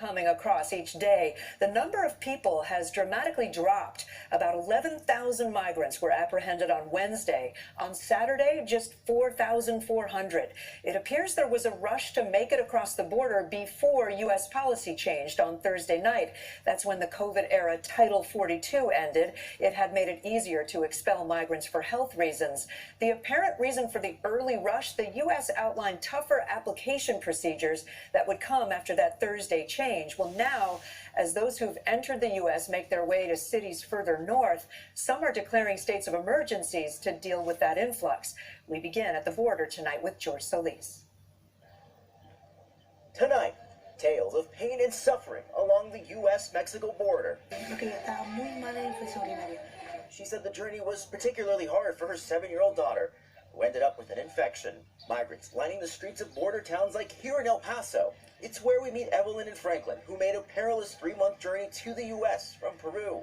coming across each day. The number of people has dramatically dropped. About 11,000 migrants were apprehended on Wednesday. On Saturday, just 4,400. It appears there was a rush to make it across the border before U.S. policy changed on Thursday night. That's when the COVID-era Title 42 ended. It had made it easier to expel migrants for health reasons. The apparent reason for the early rush, the U.S. outlined tougher application procedures that would come after that Thursday change. Well, now, as those who've entered the U.S. make their way to cities further north, some are declaring states of emergencies to deal with that influx. We begin at the border tonight with George Solis. Tonight, tales of pain and suffering along the U.S.-Mexico border. She said the journey was particularly hard for her 7-year-old daughter, who ended up with an infection. Migrants lining the streets of border towns like here in El Paso. It's where we meet Evelyn and Franklin, who made a perilous 3-month journey to the U.S. from Peru.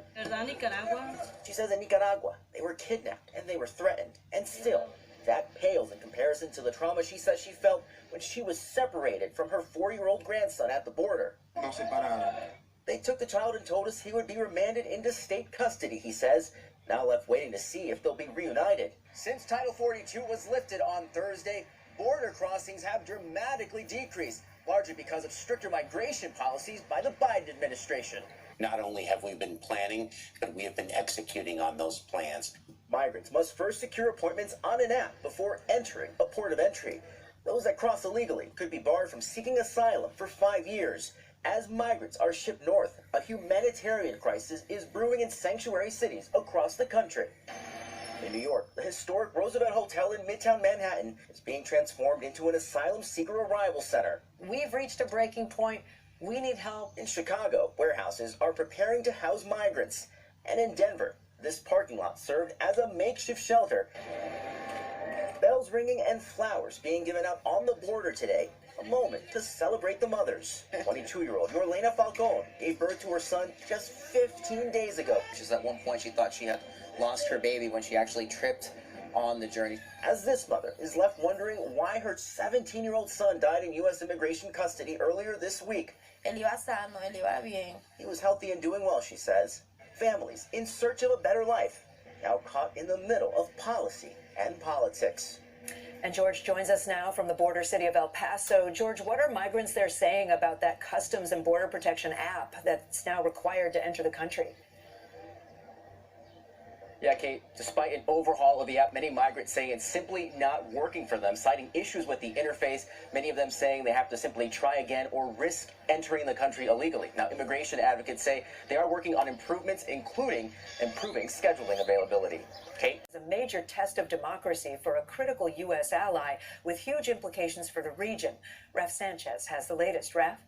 She says in Nicaragua, they were kidnapped and they were threatened. And still, that pales in comparison to the trauma she says she felt when she was separated from her 4-year-old grandson at the border. They took the child and told us he would be remanded into state custody, he says, now left waiting to see if they'll be reunited. Since Title 42 was lifted on Thursday, border crossings have dramatically decreased, largely because of stricter migration policies by the Biden administration. Not only have we been planning, but we have been executing on those plans. Migrants must first secure appointments on an app before entering a port of entry. Those that cross illegally could be barred from seeking asylum for 5 years. As migrants are shipped north, a humanitarian crisis is brewing in sanctuary cities across the country. In New York, the historic Roosevelt Hotel in Midtown Manhattan is being transformed into an asylum seeker arrival center. We've reached a breaking point. We need help. In Chicago, warehouses are preparing to house migrants. And in Denver, this parking lot served as a makeshift shelter. Bells ringing and flowers being given out on the border today. A moment to celebrate the mothers. 22-year-old Yorlena Falcon gave birth to her son just 15 days ago. She said at one point she thought she had lost her baby when she actually tripped on the journey. As this mother is left wondering why her 17-year-old son died in U.S. immigration custody earlier this week. Él iba sano, él iba bien. He was healthy and doing well, she says. Families in search of a better life, now caught in the middle of policy and politics. And George joins us now from the border city of El Paso. George, what are migrants there saying about that Customs and Border Protection app that's now required to enter the country? Yeah, Kate, despite an overhaul of the app, many migrants saying it's simply not working for them, citing issues with the interface, many of them saying they have to simply try again or risk entering the country illegally. Now, immigration advocates say they are working on improvements, including improving scheduling availability. Kate? It's a major test of democracy for a critical U.S. ally with huge implications for the region. Raf Sanchez has the latest. Raf?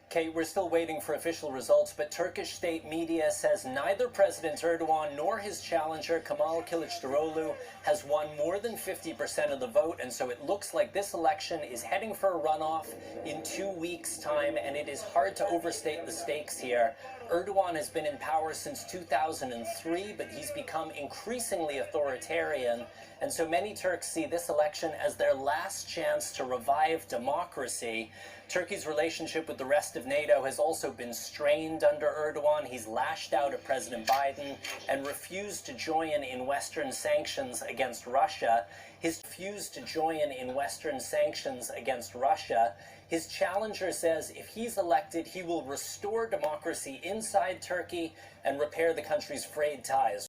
Kate, we're still waiting for official results, but Turkish state media says neither President Erdogan nor his challenger Kemal Kılıçdaroğlu has won more than 50% of the vote, and so it looks like this election is heading for a runoff in 2 weeks' time, and it is hard to overstate the stakes here. Erdogan has been in power since 2003, but he's become increasingly authoritarian, and so many Turks see this election as their last chance to revive democracy. Turkey's relationship with the rest of NATO has also been strained under Erdogan. He's lashed out at President Biden and refused to join in Western sanctions against Russia. His challenger says if he's elected, he will restore democracy inside Turkey and repair the country's frayed ties